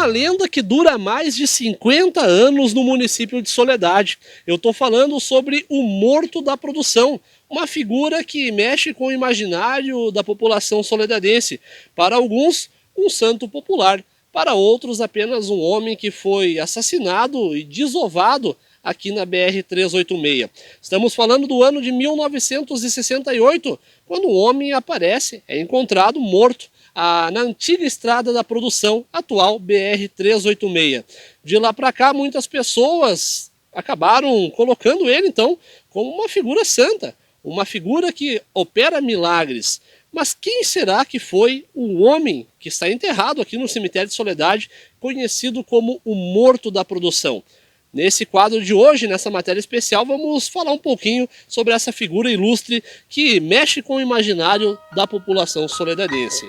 uma lenda que dura mais de 50 anos no município de Soledade. Eu estou falando sobre o Morto da Produção, uma figura que mexe com o imaginário da população soledadense. Para alguns, um santo popular. Para outros, apenas um homem que foi assassinado e desovado aqui na BR-386. Estamos falando do ano de 1968, quando um homem aparece, é encontrado morto na antiga estrada da produção, atual BR-386. De lá para cá, muitas pessoas acabaram colocando ele, então, como uma figura santa, uma figura que opera milagres. Mas quem será que foi o homem que está enterrado aqui no cemitério de Soledade, conhecido como o Morto da Produção? Nesse quadro de hoje, nessa matéria especial, vamos falar um pouquinho sobre essa figura ilustre que mexe com o imaginário da população soledadense.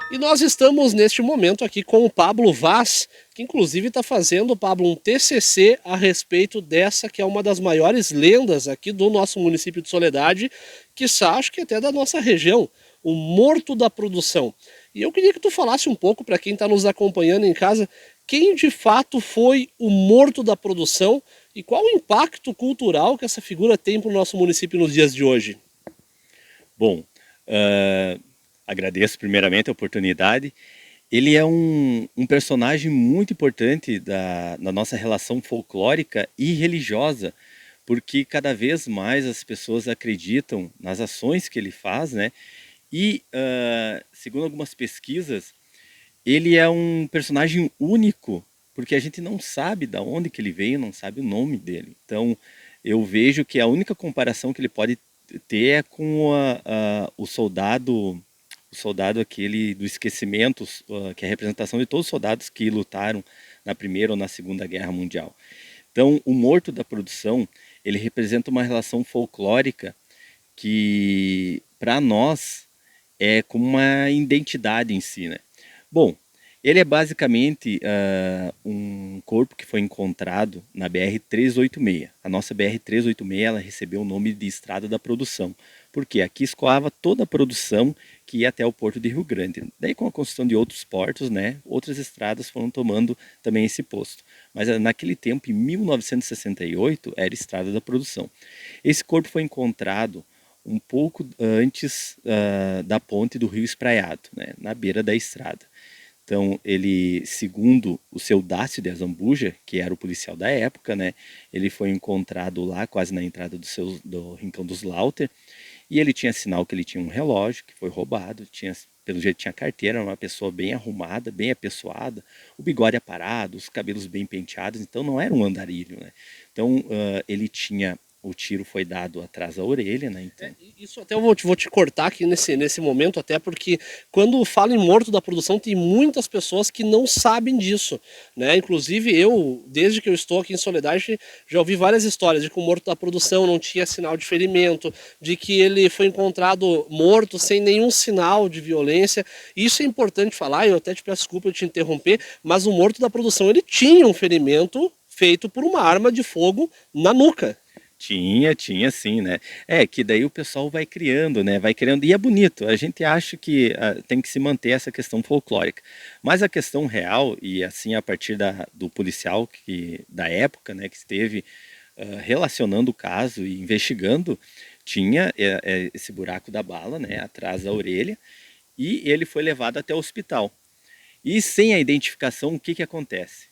E nós estamos neste momento aqui com o Pablo Vaz, que inclusive está fazendo, Pablo, um TCC a respeito dessa que é uma das maiores lendas aqui do nosso município de Soledade, quiçá acho que até da nossa região, o Morto da Produção. E eu queria que tu falasse um pouco para quem está nos acompanhando em casa, quem de fato foi o Morto da Produção e qual o impacto cultural que essa figura tem para o nosso município nos dias de hoje. Bom, agradeço primeiramente a oportunidade. Ele é um personagem muito importante da nossa relação folclórica e religiosa, porque cada vez mais as pessoas acreditam nas ações que ele faz, né? E, segundo algumas pesquisas, ele é um personagem único, porque a gente não sabe de onde que ele veio, não sabe o nome dele. Então, eu vejo que a única comparação que ele pode ter é com o soldado aquele do esquecimento, que é a representação de todos os soldados que lutaram na Primeira ou na Segunda Guerra Mundial. Então, o Morto da Produção, ele representa uma relação folclórica que, para nós, é como uma identidade em si, né? Bom, ele é basicamente um corpo que foi encontrado na BR-386. A nossa BR-386 ela recebeu o nome de Estrada da Produção, porque aqui escoava toda a produção que ia até o porto de Rio Grande. Daí, com a construção de outros portos, né, outras estradas foram tomando também esse posto. Mas naquele tempo, em 1968, era Estrada da Produção. Esse corpo foi encontrado um pouco antes da ponte do Rio Espraiado, né, na beira da estrada. Então, ele, segundo o seu Dácio de Azambuja, que era o policial da época, né, ele foi encontrado lá, quase na entrada do Rincão dos Lauter, e ele tinha sinal que ele tinha um relógio que foi roubado, pelo jeito tinha carteira, era uma pessoa bem arrumada, bem apessoada, o bigode aparado, os cabelos bem penteados, então não era um andarilho, né? Então, o tiro foi dado atrás da orelha, né? Então... Isso até eu vou te cortar aqui nesse momento, até porque quando fala em Morto da Produção, tem muitas pessoas que não sabem disso, né? Inclusive eu, desde que eu estou aqui em Soledade, já ouvi várias histórias de que o Morto da Produção não tinha sinal de ferimento, de que ele foi encontrado morto sem nenhum sinal de violência. Isso é importante falar, eu até te peço desculpa de te interromper, mas o Morto da Produção, ele tinha um ferimento feito por uma arma de fogo na nuca. Tinha sim, né? É, que daí o pessoal vai criando, né? Vai criando, e é bonito, a gente acha que tem que se manter essa questão folclórica. Mas a questão real, e assim a partir do policial da época, né, que esteve relacionando o caso e investigando, tinha esse buraco da bala, né, atrás da orelha, e ele foi levado até o hospital. E sem a identificação, o que acontece?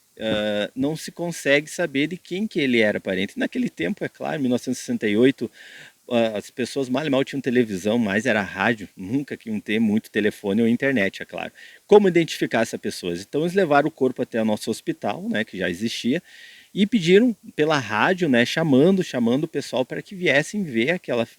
Não se consegue saber de quem que ele era parente. Naquele tempo, é claro, em 1968, as pessoas mal e mal tinham televisão, mas era rádio, nunca iam ter muito telefone ou internet, é claro. Como identificar essas pessoas? Então eles levaram o corpo até o nosso hospital, né, que já existia, e pediram pela rádio, né, chamando o pessoal para que viessem ver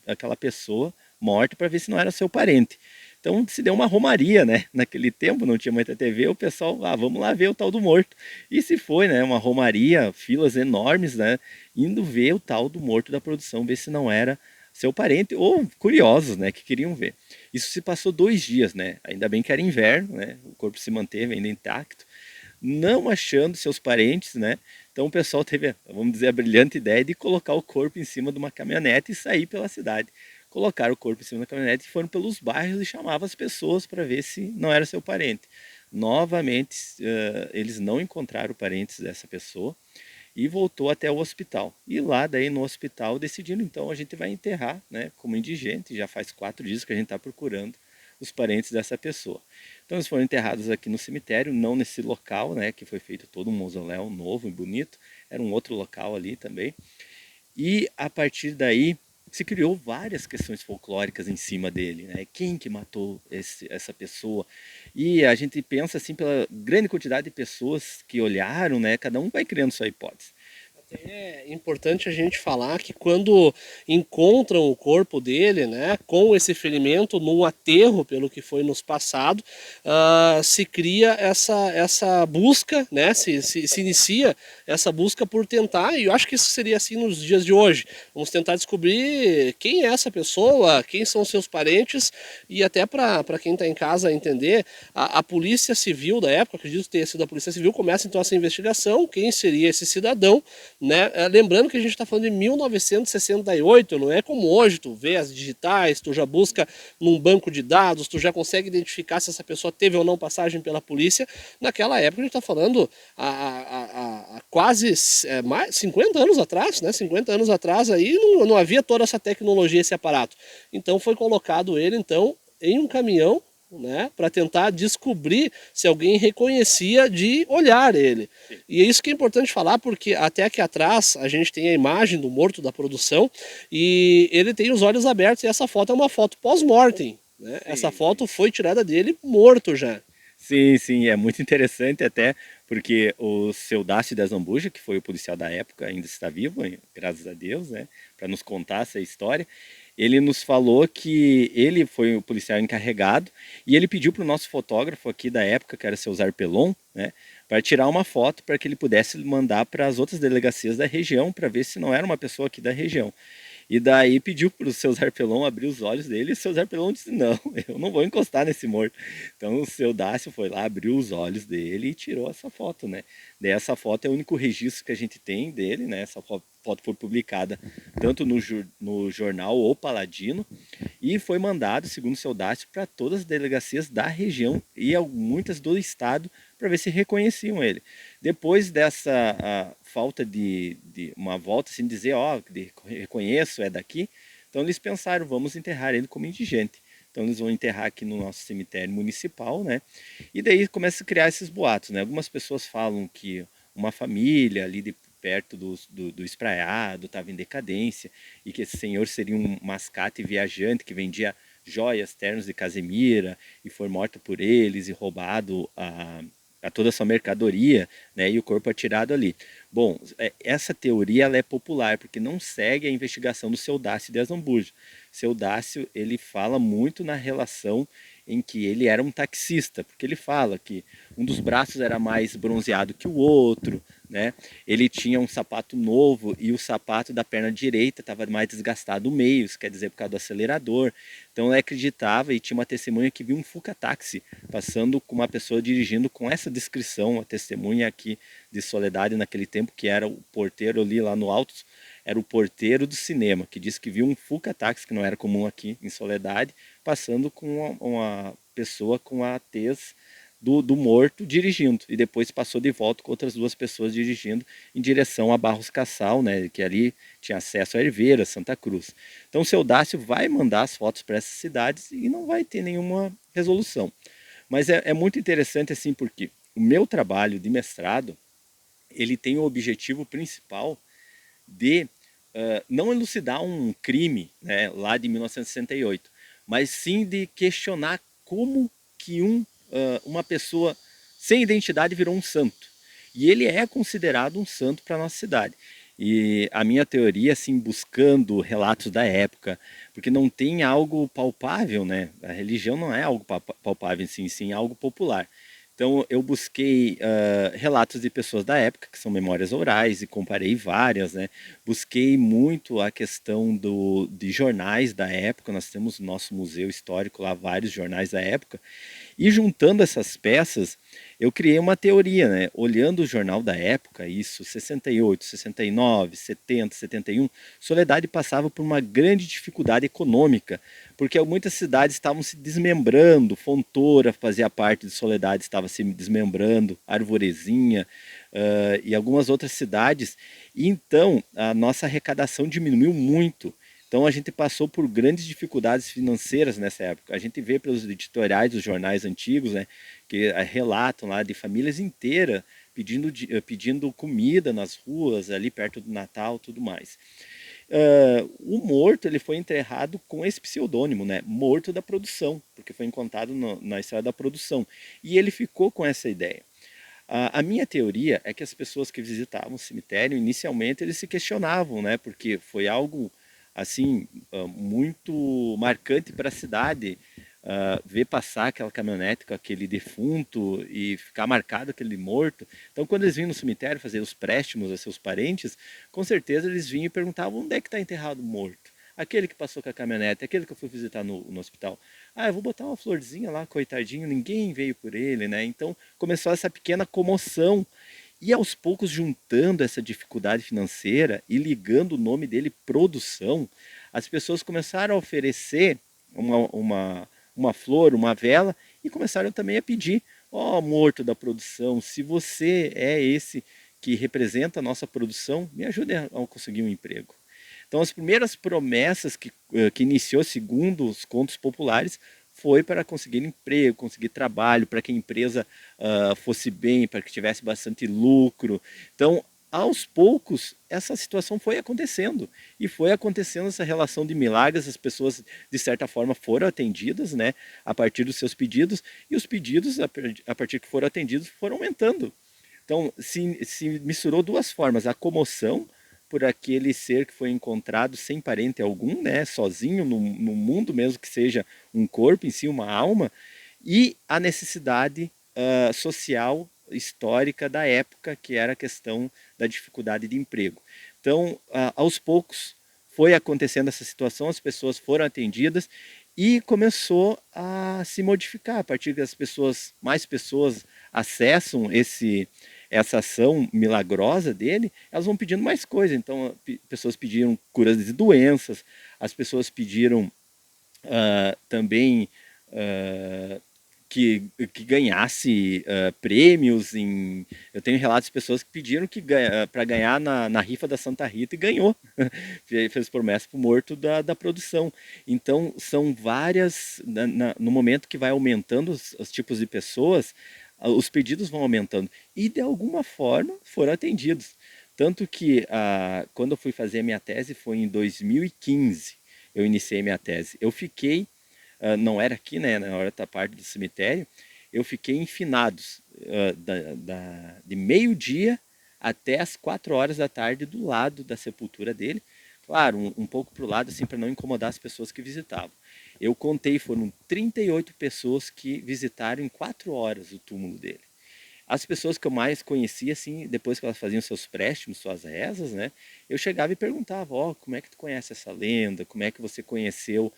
aquela pessoa morta para ver se não era seu parente. Então se deu uma romaria, né? Naquele tempo não tinha muita TV, o pessoal, vamos lá ver o tal do morto. E se foi, né? Uma romaria, filas enormes, né? Indo ver o tal do Morto da Produção, ver se não era seu parente, ou curiosos, né? Que queriam ver. Isso se passou 2 dias, né? Ainda bem que era inverno, né? O corpo se manteve ainda intacto. não achando seus parentes, né? Então o pessoal teve, vamos dizer, a brilhante ideia de colocar o corpo em cima de uma caminhonete e sair pela cidade. Colocaram o corpo em cima da caminhonete e foram pelos bairros e chamavam as pessoas para ver se não era seu parente. Novamente, eles não encontraram parentes dessa pessoa e voltou até o hospital. E lá daí no hospital decidiram, então a gente vai enterrar, né, como indigente. Já faz 4 dias que a gente está procurando os parentes dessa pessoa. Então eles foram enterrados aqui no cemitério, não nesse local, né, que foi feito todo um mausoléu novo e bonito. Era um outro local ali também. E a partir daí se criou várias questões folclóricas em cima dele, né? Quem que matou essa pessoa? E a gente pensa assim pela grande quantidade de pessoas que olharam, né? Cada um vai criando sua hipótese. É importante a gente falar que quando encontram o corpo dele, né, com esse ferimento num aterro, pelo que foi nos passado, se cria essa busca, né, se inicia essa busca por tentar, e eu acho que isso seria assim nos dias de hoje. Vamos tentar descobrir quem é essa pessoa, quem são seus parentes, e até para quem está em casa entender, a Polícia Civil da época, acredito que tenha sido a Polícia Civil, começa então essa investigação, quem seria esse cidadão, né? Lembrando que a gente está falando de 1968, não é como hoje, tu vê as digitais, tu já busca num banco de dados, tu já consegue identificar se essa pessoa teve ou não passagem pela polícia. Naquela época a gente está falando há quase mais 50 anos atrás, né? 50 anos atrás aí não havia toda essa tecnologia, esse aparato. Então foi colocado ele então em um caminhão, né, para tentar descobrir se alguém reconhecia de olhar ele. Sim. E é isso que é importante falar, porque até aqui atrás a gente tem a imagem do morto da produção e ele tem os olhos abertos, e essa foto é uma foto pós-mortem, né? Essa foto foi tirada dele morto já. Sim, sim, é muito interessante até porque o seu Dácio da Zambuja, que foi o policial da época, ainda está vivo, graças a Deus, né, para nos contar essa história. Ele nos falou que ele foi o policial encarregado e ele pediu para o nosso fotógrafo aqui da época, que era o seu Zarpelon, né, para tirar uma foto para que ele pudesse mandar para as outras delegacias da região para ver se não era uma pessoa aqui da região. E daí pediu para o seu Zarpelon abrir os olhos dele, e o seu Zarpelon disse, não, eu não vou encostar nesse morto. Então o seu Dácio foi lá, abriu os olhos dele e tirou essa foto, né? Daí essa foto é o único registro que a gente tem dele, né? Essa foto foi publicada tanto no jornal O Paladino e foi mandado, segundo o seu Dácio, para todas as delegacias da região e muitas do estado para ver se reconheciam ele. Depois dessa falta de uma volta, assim, dizer, ó, reconheço, é daqui, então eles pensaram, vamos enterrar ele como indigente. Então eles vão enterrar aqui no nosso cemitério municipal, né? E daí começa a criar esses boatos, né? Algumas pessoas falam que uma família ali de perto do espraiado estava em decadência e que esse senhor seria um mascate viajante que vendia joias, ternos de Casemira e foi morto por eles e roubado a toda a sua mercadoria, né, e o corpo atirado ali. Bom, essa teoria ela é popular porque não segue a investigação do seu Dácio de Azambuja. Seu Dácio, ele fala muito na relação em que ele era um taxista, porque ele fala que um dos braços era mais bronzeado que o outro, né? Ele tinha um sapato novo e o sapato da perna direita estava mais desgastado no meio, isso quer dizer por causa do acelerador. Então ele acreditava e tinha uma testemunha que viu um Fuca-táxi passando com uma pessoa dirigindo com essa descrição, a testemunha aqui de Soledade naquele tempo, que era o porteiro ali lá no alto, era o porteiro do cinema, que disse que viu um Fuca-táxi, que não era comum aqui em Soledade, passando com uma pessoa com a tez do morto dirigindo, e depois passou de volta com outras 2 pessoas dirigindo em direção a Barros Cassal, né, que ali tinha acesso a Herveira, Santa Cruz. Então o seu Dácio vai mandar as fotos para essas cidades e não vai ter nenhuma resolução. Mas é muito interessante assim, porque o meu trabalho de mestrado, ele tem o objetivo principal de não elucidar um crime, né, lá de 1968, mas sim de questionar como que uma pessoa sem identidade virou um santo. E ele é considerado um santo para a nossa cidade. E a minha teoria, assim, buscando relatos da época, porque não tem algo palpável, né? A religião não é algo palpável, sim, é algo popular. Então eu busquei relatos de pessoas da época, que são memórias orais, e comparei várias, né? Busquei muito a questão de jornais da época, nós temos no nosso museu histórico lá vários jornais da época, e juntando essas peças, eu criei uma teoria, né? Olhando o jornal da época, isso, 68, 69, 70, 71, Soledade passava por uma grande dificuldade econômica, porque muitas cidades estavam se desmembrando, Fontoura fazia parte de Soledade, estava se desmembrando, Arvorezinha, e algumas outras cidades. E então, a nossa arrecadação diminuiu muito. Então a gente passou por grandes dificuldades financeiras nessa época. A gente vê pelos editoriais dos jornais antigos, né, que relatam lá de famílias inteiras pedindo comida nas ruas, ali perto do Natal, tudo mais. O morto ele foi enterrado com esse pseudônimo, né, Morto da Produção, porque foi encontrado na estrada da produção. E ele ficou com essa ideia. A minha teoria é que as pessoas que visitavam o cemitério, inicialmente eles se questionavam, né, porque foi algo assim muito marcante para a cidade, ver passar aquela caminhonete com aquele defunto e ficar marcado aquele morto. Então, quando eles vinham no cemitério fazer os préstimos a seus parentes, com certeza eles vinham e perguntavam onde é que está enterrado o morto. Aquele que passou com a caminhonete, aquele que eu fui visitar no hospital. Ah, eu vou botar uma florzinha lá, coitadinho, ninguém veio por ele, né? Então começou essa pequena comoção. E aos poucos, juntando essa dificuldade financeira e ligando o nome dele produção, as pessoas começaram a oferecer uma flor, uma vela, e começaram também a pedir: ó, morto da produção, se você é esse que representa a nossa produção, me ajude a conseguir um emprego. Então, as primeiras promessas que iniciou, segundo os contos populares, foi para conseguir emprego, conseguir trabalho, para que a empresa fosse bem, para que tivesse bastante lucro. Então, aos poucos, essa situação foi acontecendo. E foi acontecendo essa relação de milagres, as pessoas, de certa forma, foram atendidas, né, a partir dos seus pedidos, e os pedidos, a partir que foram atendidos, foram aumentando. Então, se misturou duas formas: a comoção por aquele ser que foi encontrado sem parente algum, né, sozinho no mundo, mesmo que seja um corpo em si, uma alma, e a necessidade social, histórica da época, que era a questão da dificuldade de emprego. Então, aos poucos, foi acontecendo essa situação, as pessoas foram atendidas e começou a se modificar a partir que mais pessoas acessam essa ação milagrosa dele, elas vão pedindo mais coisas. Então, pessoas pediram curas de doenças, as pessoas pediram também que ganhasse prêmios. Eu tenho relatos de pessoas que pediram para ganhar na rifa da Santa Rita e ganhou. Fez promessa para o morto da produção. Então, são várias. No momento que vai aumentando os tipos de pessoas, os pedidos vão aumentando. E, de alguma forma, foram atendidos. Tanto que, quando eu fui fazer a minha tese, foi em 2015, eu iniciei minha tese. Eu fiquei, não era aqui, né, na hora da parte do cemitério, eu fiquei em finados, de meio-dia até as 4 horas da tarde, do lado da sepultura dele. Claro, um pouco para o lado, assim, para não incomodar as pessoas que visitavam. Eu contei, foram 38 pessoas que visitaram em 4 horas o túmulo dele. As pessoas que eu mais conhecia, assim, depois que elas faziam seus préstimos, suas rezas, né, eu chegava e perguntava: ó, como é que tu conhece essa lenda? Como é que você conheceu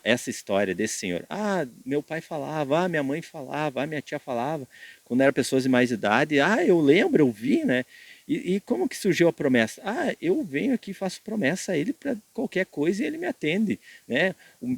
essa história desse senhor? Ah, meu pai falava, minha mãe falava, minha tia falava, quando eram pessoas de mais idade. Ah, eu lembro, eu vi, né? E como que surgiu a promessa? Ah, eu venho aqui e faço promessa a ele para qualquer coisa e ele me atende, né?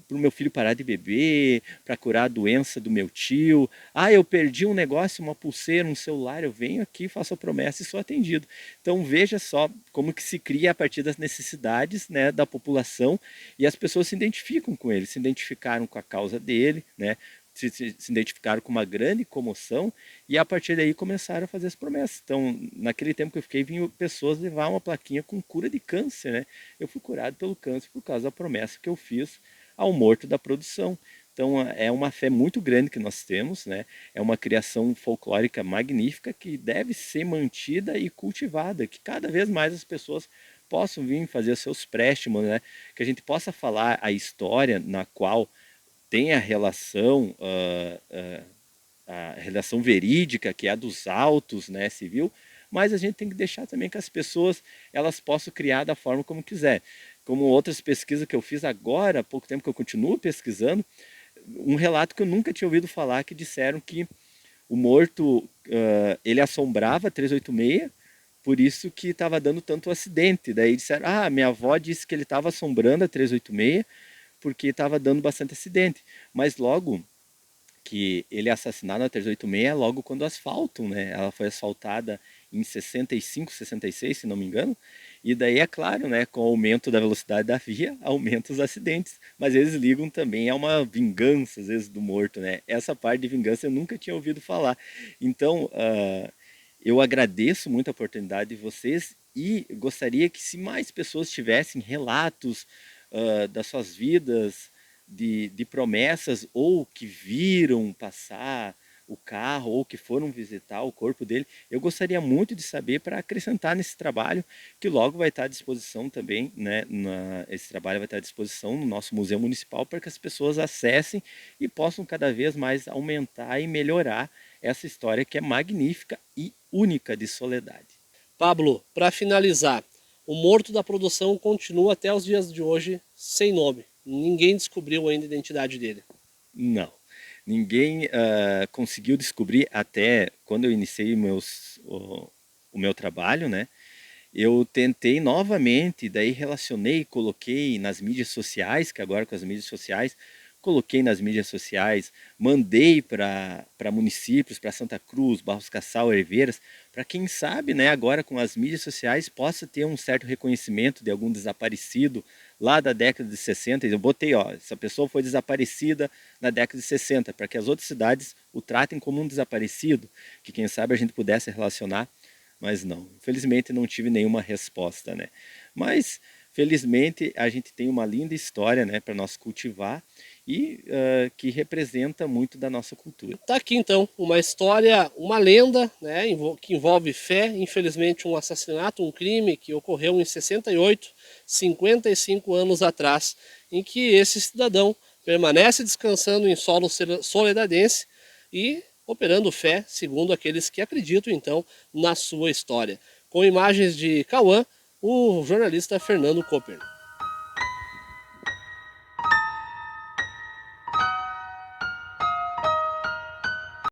Para o meu filho parar de beber, para curar a doença do meu tio. Ah, eu perdi um negócio, uma pulseira, um celular, eu venho aqui, faço a promessa e sou atendido. Então veja só como que se cria a partir das necessidades, né, da população, e as pessoas se identificam com ele, se identificaram com a causa dele, né? Se identificaram com uma grande comoção e a partir daí começaram a fazer as promessas. Então, naquele tempo que eu fiquei, vinham pessoas levar uma plaquinha com cura de câncer, né? Eu fui curado pelo câncer por causa da promessa que eu fiz ao morto da produção. Então, é uma fé muito grande que nós temos, né? É uma criação folclórica magnífica que deve ser mantida e cultivada, que cada vez mais as pessoas possam vir fazer os seus préstimos, né? Que a gente possa falar a história na qual tem a relação verídica, que é a dos autos, né, civil, mas a gente tem que deixar também que as pessoas elas possam criar da forma como quiser. Como outras pesquisas que eu fiz agora, há pouco tempo que eu continuo pesquisando, um relato que eu nunca tinha ouvido falar, que disseram que O morto, ele assombrava a 386, por isso que estava dando tanto acidente. Daí disseram, minha avó disse que ele estava assombrando a 386 porque estava dando bastante acidente. Mas logo que ele é assassinado na 386, logo quando asfaltam, né? Ela foi asfaltada em 65, 66, se não me engano. E daí é claro, né, com o aumento da velocidade da via, aumenta os acidentes. Mas eles ligam também a uma vingança, às vezes, do morto, né? Essa parte de vingança eu nunca tinha ouvido falar. Então, eu agradeço muito a oportunidade de vocês e gostaria que se mais pessoas tivessem relatos das suas vidas, de promessas, ou que viram passar o carro, ou que foram visitar o corpo dele, eu gostaria muito de saber para acrescentar nesse trabalho, que logo vai estar à disposição também, né? Esse trabalho vai estar à disposição no nosso Museu Municipal para que as pessoas acessem e possam cada vez mais aumentar e melhorar essa história que é magnífica e única de Soledade. Pablo, para finalizar, o morto da produção continua até os dias de hoje sem nome. Ninguém descobriu ainda a identidade dele. Não, ninguém conseguiu descobrir até quando eu iniciei o meu trabalho, né? Eu tentei novamente, daí relacionei, coloquei nas mídias sociais, que agora com as mídias sociais, coloquei nas mídias sociais, mandei para municípios, para Santa Cruz, Barros Cassal, Herveiras, para quem sabe, né, agora com as mídias sociais possa ter um certo reconhecimento de algum desaparecido lá da década de 60. Eu botei, essa pessoa foi desaparecida na década de 60, para que as outras cidades o tratem como um desaparecido, que quem sabe a gente pudesse relacionar. Mas não, infelizmente não tive nenhuma resposta, né? Mas felizmente a gente tem uma linda história, né, para nós cultivar e que representa muito da nossa cultura. Tá aqui então uma história, uma lenda, né, que envolve fé, infelizmente um assassinato, um crime que ocorreu em 68, 55 anos atrás, em que esse cidadão permanece descansando em solo soledadense e operando fé, segundo aqueles que acreditam então na sua história. Com imagens de Cauã, o jornalista Fernando Cooper.